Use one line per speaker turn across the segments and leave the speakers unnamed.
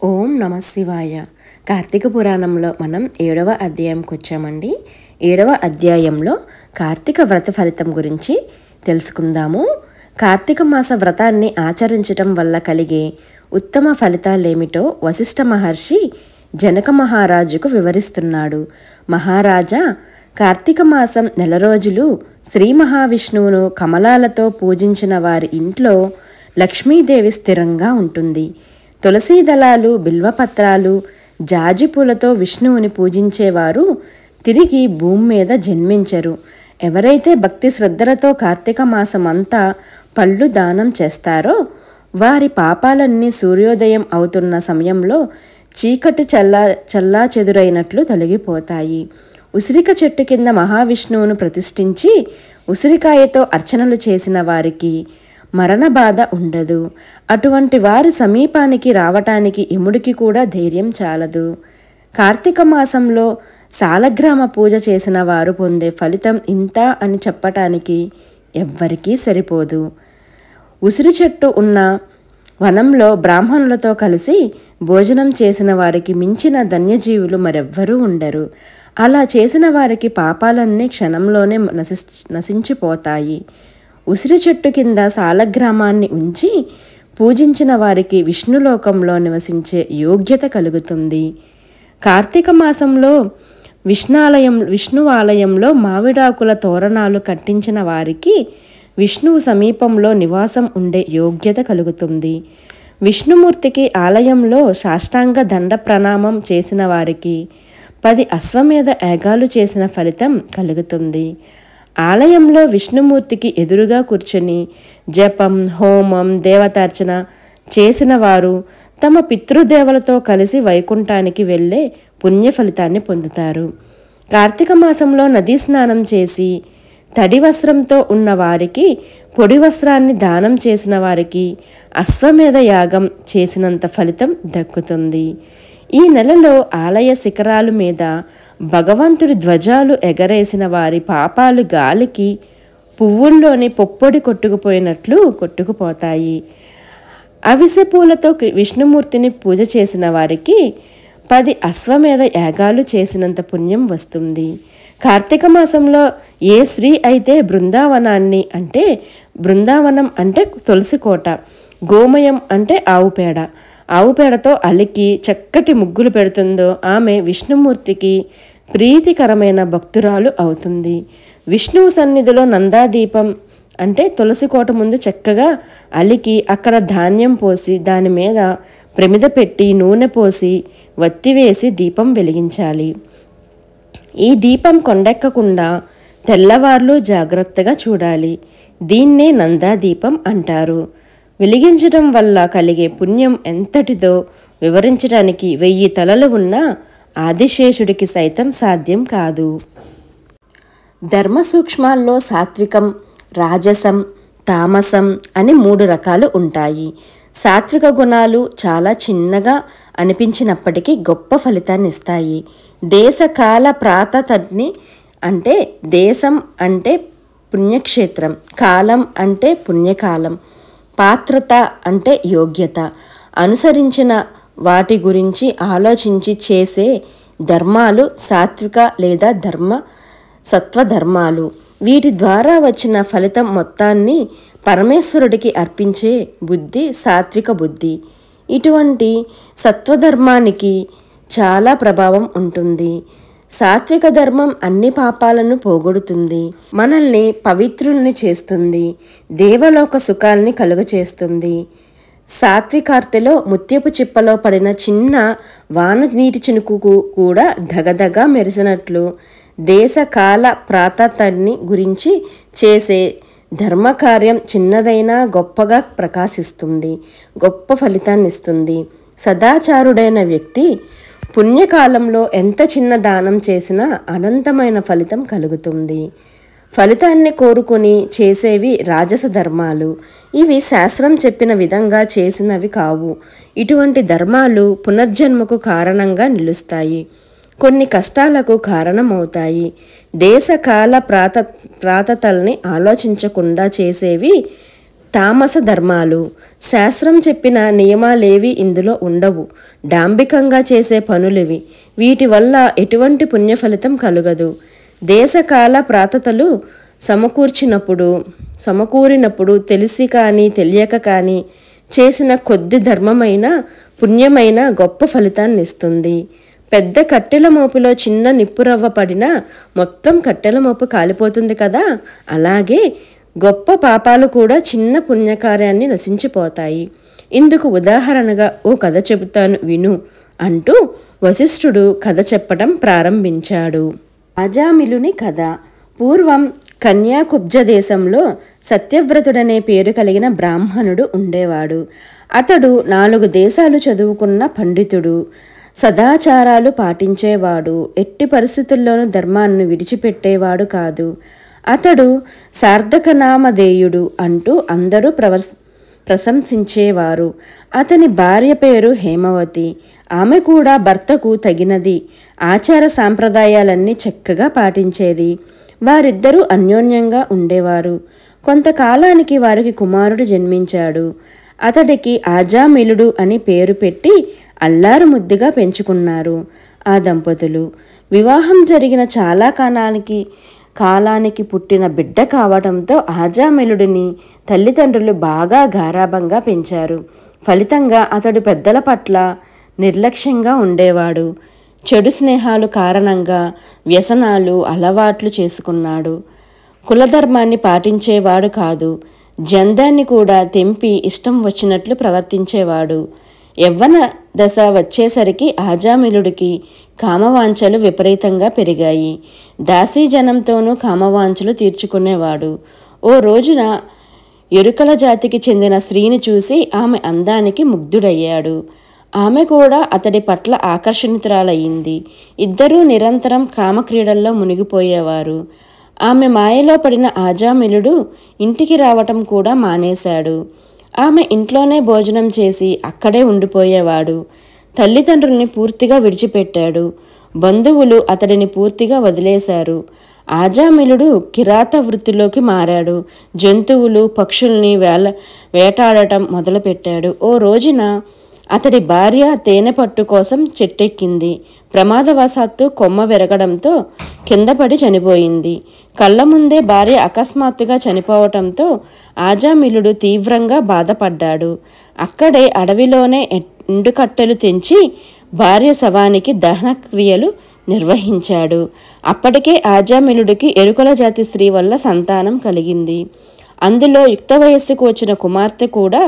ఓం నమ శివాయ. కార్తీక పురాణంలో మనం 7వ అధ్యాయంకి వచ్చామండి. 7వ అధ్యాయంలో కార్తీక వ్రత ఫలితం గురించి తెలుసుకుందాము. కార్తీక మాస వ్రతాన్ని ఆచరించటం వల్ల కలిగే ఉత్తమ ఫలితాలేమిటో వశిష్ఠ మహర్షి జనక మహారాజుకు వివరిస్తున్నాడు. మహారాజా, కార్తీక మాసం నెల రోజులు శ్రీ మహావిష్ణువును కమలాలతో పూజించిన వారి ఇంట్లో లక్ష్మీదేవి స్థిరంగా ఉంటుంది. తులసీ దళాలు, బిల్వపత్రాలు, జాజి పూలతో విష్ణువుని పూజించేవారు తిరిగి భూమి మీద జన్మించరు. ఎవరైతే భక్తి శ్రద్ధలతో కార్తీక మాసమంతా పళ్ళు దానం చేస్తారో వారి పాపాలన్నీ సూర్యోదయం అవుతున్న సమయంలో చీకటి చల్లా చెదురైనట్లు తొలగిపోతాయి. ఉసిరిక చెట్టు కింద మహావిష్ణువును ప్రతిష్ఠించి ఉసిరికాయతో అర్చనలు చేసిన వారికి మరణ బాధ ఉండదు. అటువంటి వారి సమీపానికి రావటానికి యముడికి కూడా ధైర్యం చాలదు. కార్తీక మాసంలో సాలగ్రామ పూజ చేసిన వారు పొందే ఫలితం ఇంత అని చెప్పటానికి ఎవ్వరికీ సరిపోదు. ఉసిరి చెట్టు ఉన్న వనంలో బ్రాహ్మణులతో కలిసి భోజనం చేసిన వారికి మించిన ధన్యజీవులు మరెవ్వరూ ఉండరు. అలా చేసిన వారికి పాపాలన్నీ క్షణంలోనే నశించిపోతాయి. ఉసిరి చెట్టు కింద సాలగ్రామాన్ని ఉంచి పూజించిన వారికి విష్ణులోకంలో నివసించే యోగ్యత కలుగుతుంది. కార్తీక మాసంలో విష్ణువాలయంలో మామిడాకుల తోరణాలు కట్టించిన వారికి విష్ణువు సమీపంలో నివాసం ఉండే యోగ్యత కలుగుతుంది. విష్ణుమూర్తికి ఆలయంలో సాష్టాంగ దండ ప్రణామం చేసిన వారికి 10 అశ్వమేధ యాగాలు చేసిన ఫలితం కలుగుతుంది. ఆలయంలో విష్ణుమూర్తికి ఎదురుగా కూర్చొని జపం, హోమం, దేవతార్చన చేసిన వారు తమ పితృదేవలతో కలిసి వైకుంఠానికి వెళ్ళే పుణ్య ఫలితాన్ని పొందుతారు. కార్తీక మాసంలో నదీ స్నానం చేసి తడి వస్త్రంతో ఉన్న వారికి, పొడి వస్త్రాన్ని దానం చేసిన వారికి అశ్వమేధ యాగం చేసినంత ఫలితం దక్కుతుంది. ఈ నెలలో ఆలయ శిఖరాల మీద భగవంతుడి ధ్వజాలు ఎగరేసిన వారి పాపాలు గాలికి పువ్వుల్లోని పొప్పొడి కొట్టుకుపోయినట్లు కొట్టుకుపోతాయి. అవిసె పూలతో విష్ణుమూర్తిని పూజ చేసిన వారికి 10 అశ్వమేధ యాగాలు చేసినంత పుణ్యం వస్తుంది. కార్తీక మాసంలో ఏ స్త్రీ అయితే బృందావనం అంటే తులసి కోట, గోమయం అంటే ఆవు పేడతో అలికి చక్కటి ముగ్గులు పెడుతుందో ఆమె విష్ణుమూర్తికి ప్రీతికరమైన భక్తురాలు అవుతుంది. విష్ణువు సన్నిధిలో నందాదీపం అంటే తులసి కోట ముందు చక్కగా అలికి అక్కడ ధాన్యం పోసి దాని మీద ప్రమిద పెట్టి నూనె పోసి వత్తివేసి దీపం వెలిగించాలి. ఈ దీపం కొండెక్కకుండా తెల్లవార్లు జాగ్రత్తగా చూడాలి. దీన్నే నందాదీపం అంటారు. వెలిగించటం వల్ల కలిగే పుణ్యం ఎంతటిదో వివరించడానికి 1000 తలలు ఉన్న ఆదిశేషుడికి సైతం సాధ్యం కాదు. ధర్మ సూక్ష్మాల్లో సాత్వికం, రాజసం, తామసం అని 3 రకాలు ఉంటాయి. సాత్విక గుణాలు చాలా చిన్నగా అనిపించినప్పటికీ గొప్ప ఫలితాన్ని ఇస్తాయి. దేశకాల ప్రాతతని అంటే దేశం అంటే పుణ్యక్షేత్రం, కాలం అంటే పుణ్యకాలం, పాత్రత అంటే యోగ్యత, అనుసరించిన వాటి గురించి ఆలోచించి చేసే ధర్మాలు సాత్విక లేదా సత్వధర్మాలు. వీటి ద్వారా వచ్చిన ఫలితం మొత్తాన్ని పరమేశ్వరుడికి అర్పించే బుద్ధి సాత్విక బుద్ధి. ఇటువంటి సత్వధర్మానికి చాలా ప్రభావం ఉంటుంది. సాత్విక ధర్మం అన్ని పాపాలను పోగొడుతుంది, మనల్ని పవిత్రుల్ని చేస్తుంది, దేవలోక సుఖాల్ని కలుగచేస్తుంది. సాత్వికార్తిలో ముత్యపు చిప్పలో పడిన చిన్న వాన నీటి చినుకు కూడా దగదగా మెరిసినట్లు దేశకాల ప్రాతతని గురించి చేసే ధర్మకార్యం చిన్నదైనా గొప్పగా ప్రకాశిస్తుంది, గొప్ప ఫలితాన్నిస్తుంది. సదాచారుడైన వ్యక్తి పుణ్యకాలంలో ఎంత చిన్న దానం చేసినా అనంతమైన ఫలితం కలుగుతుంది. ఫలితాన్ని కోరుకుని చేసేవి రాజస ధర్మాలు. ఇవి శాస్త్రం చెప్పిన విధంగా చేసినవి కావు. ఇటువంటి ధర్మాలు పునర్జన్మకు కారణంగా నిలుస్తాయి, కొన్ని కష్టాలకు కారణమవుతాయి. దేశకాల ప్రాతతల్ని ఆలోచించకుండా చేసేవి తామస ధర్మాలు. శాస్త్రం చెప్పిన నియమాలేవి ఇందులో ఉండవు. డాంబికంగా చేసే పనులివి. వీటి వల్ల ఎటువంటి పుణ్యఫలితం కలుగదు. దేశకాల ప్రాతతలు సమకూరినప్పుడు తెలిసి కానీ తెలియక కానీ చేసిన కొద్ది ధర్మమైన పుణ్యమైన గొప్ప ఫలితాన్ని ఇస్తుంది. పెద్ద కట్టెల మోపులో చిన్న నిప్పురవ్వ పడినా మొత్తం కట్టెల మోపు కాలిపోతుంది కదా, అలాగే గొప్ప పాపాలు కూడా చిన్న పుణ్యకార్యాన్ని నశించిపోతాయి. ఇందుకు ఉదాహరణగా ఓ కథ చెబుతాను విను అంటూ వశిష్ఠుడు కథ చెప్పడం ప్రారంభించాడు. అజామిలుని కథ. పూర్వం కన్యాకుబ్జ దేశంలో సత్యవ్రతుడనే పేరు కలిగిన బ్రాహ్మణుడు ఉండేవాడు. అతడు 4 దేశాలు చదువుకున్న పండితుడు. సదాచారాలు పాటించేవాడు. ఎట్టి పరిస్థితుల్లోనూ ధర్మాన్ని విడిచిపెట్టేవాడు కాదు. అతడు సార్థకనామధేయుడు అంటూ అందరూ ప్రశంసించేవారు. అతని భార్య పేరు హేమవతి. ఆమె కూడా భర్తకు తగినది. ఆచార సాంప్రదాయాలన్నీ చక్కగా పాటించేది. వారిద్దరూ అన్యోన్యంగా ఉండేవారు. కొంతకాలానికి వారికి కుమారుడు జన్మించాడు. అతడికి ఆజామిలుడు అని పేరు పెట్టి అల్లారు ముద్దుగా పెంచుకున్నారు ఆ దంపతులు. వివాహం జరిగిన చాలా కాలానికి పుట్టిన బిడ్డ కావడంతో ఆజామిలుడిని తల్లిదండ్రులు బాగా గారాబంగా పెంచారు. ఫలితంగా అతడు పెద్దల పట్ల నిర్లక్ష్యంగా ఉండేవాడు. చెడు స్నేహాలు కారణంగా వ్యసనాలు అలవాట్లు చేసుకున్నాడు. కులధర్మాన్ని పాటించేవాడు కాదు. జందాన్ని కూడా తెంపి ఇష్టం వచ్చినట్లు ప్రవర్తించేవాడు. యవ్వన దశ వచ్చేసరికి ఆజామిలుడికి కామవాంఛలు విపరీతంగా పెరిగాయి. దాసీజనంతోనూ కామవాంఛలు తీర్చుకునేవాడు. ఓ రోజున ఎరుకల జాతికి చెందిన స్త్రీని చూసి ఆమె అందానికి ముగ్ధుడయ్యాడు. ఆమె కూడా అతడి పట్ల ఆకర్షితురాలయ్యింది. ఇద్దరూ నిరంతరం కామక్రీడల్లో మునిగిపోయేవారు. ఆమె మాయలో పడిన ఆజామిలుడు ఇంటికి రావటం కూడా మానేశాడు. ఆమె ఇంట్లోనే భోజనం చేసి అక్కడే ఉండిపోయేవాడు. తల్లిదండ్రుల్ని పూర్తిగా విడిచిపెట్టాడు. బంధువులు అతడిని పూర్తిగా వదిలేశారు. ఆజామిలుడు కిరాత వృత్తిలోకి మారాడు. జంతువులు పక్షుల్ని వేటాడటం మొదలుపెట్టాడు. ఓ రోజున అతడి భార్య తేనె పట్టు కోసం చెట్టెక్కింది. ప్రమాదవశాత్తు కొమ్మ విరగడంతో కిందపడి చనిపోయింది. కళ్ళ ముందే భార్య అకస్మాత్తుగా చనిపోవటంతో ఆజామిలుడు తీవ్రంగా బాధపడ్డాడు. అక్కడే అడవిలోనే ఎండుకట్టెలు తెంచి భార్య శవానికి దహన క్రియలు నిర్వహించాడు. అప్పటికే ఆజామిలుడికి ఎరుకల జాతి స్త్రీ వల్ల సంతానం కలిగింది. అందులో యుక్త వయస్సుకు వచ్చిన కుమార్తె కూడా.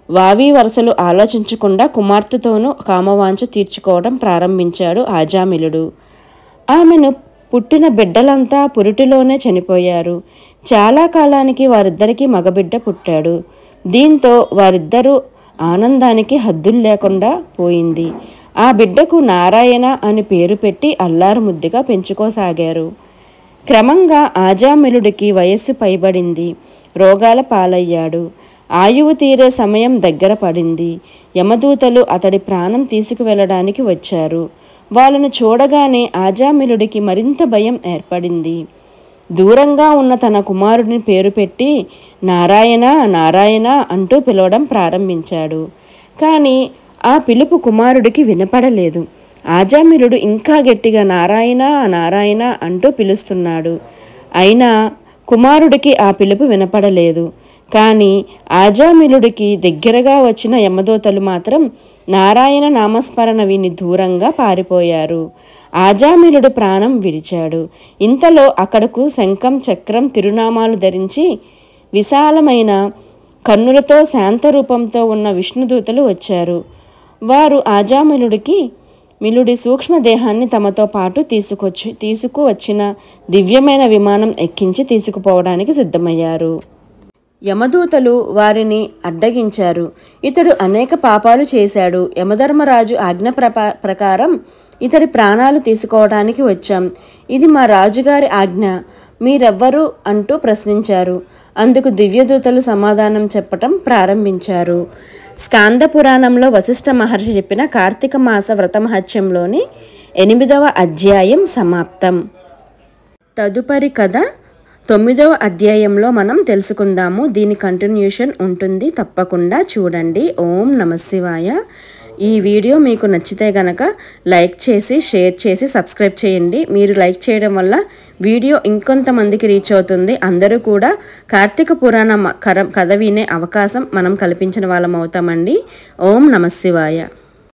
వావి వరసలు ఆలోచించకుండా కుమార్తెతోనూ కామవాంఛ తీర్చుకోవడం ప్రారంభించాడు ఆజామిలుడు. ఆమెను పుట్టిన బిడ్డలంతా పురిటిలోనే చనిపోయారు. చాలా కాలానికి వారిద్దరికీ మగబిడ్డ పుట్టాడు. దీంతో వారిద్దరూ ఆనందానికి హద్దులు లేకుండా పోయింది. ఆ బిడ్డకు నారాయణ అని పేరు పెట్టి అల్లారు ముద్దుగా పెంచుకోసాగారు. క్రమంగా ఆజామిలుడికి వయస్సు పైబడింది. రోగాల పాలయ్యాడు. ఆయువు తీరే సమయం దగ్గర పడింది. యమదూతలు అతడి ప్రాణం తీసుకువెళ్ళడానికి వచ్చారు. వాళ్ళను చూడగానే ఆజామిలుడికి మరింత భయం ఏర్పడింది. దూరంగా ఉన్న తన కుమారుడిని పేరు పెట్టి నారాయణ నారాయణ అంటూ పిలవడం ప్రారంభించాడు. కానీ ఆ పిలుపు కుమారుడికి వినపడలేదు. ఆజామిలుడు ఇంకా గట్టిగా నారాయణ నారాయణ అంటూ పిలుస్తున్నాడు. అయినా కుమారుడికి ఆ పిలుపు వినపడలేదు. కానీ ఆజామిలుడికి దగ్గరగా వచ్చిన యమదూతలు మాత్రం నారాయణ నామస్మరణ విని దూరంగా పారిపోయారు. ఆజామిలుడు ప్రాణం విడిచాడు. ఇంతలో అక్కడకు శంఖం చక్రం తిరునామాలు ధరించి విశాలమైన కన్నులతో శాంతరూపంతో ఉన్న విష్ణుదూతలు వచ్చారు. వారు ఆజామిలుడి సూక్ష్మదేహాన్ని తమతో పాటు తీసుకువచ్చిన దివ్యమైన విమానం ఎక్కించి తీసుకుపోవడానికి సిద్ధమయ్యారు. యమదూతలు వారిని అడ్డగించారు. ఇతడు అనేక పాపాలు చేశాడు. యమధర్మరాజు ఆజ్ఞ ప్రకారం ఇతడి ప్రాణాలు తీసుకోవడానికి వచ్చాం. ఇది మా రాజుగారి ఆజ్ఞ. మీరెవ్వరు అంటూ ప్రశ్నించారు. అందుకు దివ్యదూతలు సమాధానం చెప్పటం ప్రారంభించారు. స్కాంద పురాణంలో వశిష్ఠ మహర్షి చెప్పిన కార్తీక మాస వ్రతమహత్యంలోని 8వ అధ్యాయం సమాప్తం. తదుపరి కథ 9వ అధ్యాయంలో మనం తెలుసుకుందాము. దీని కంటిన్యూషన్ ఉంటుంది, తప్పకుండా చూడండి. ఓం నమః శివాయ. ఈ వీడియో మీకు నచ్చితే గనక లైక్ చేసి, షేర్ చేసి, సబ్స్క్రైబ్ చేయండి. మీరు లైక్ చేయడం వల్ల వీడియో ఇంకొంతమందికి రీచ్ అవుతుంది. అందరూ కూడా కార్తీక పురాణ కథ వినే అవకాశం మనం కల్పించిన వాళ్ళం అవుతామండి. ఓం నమః శివాయ.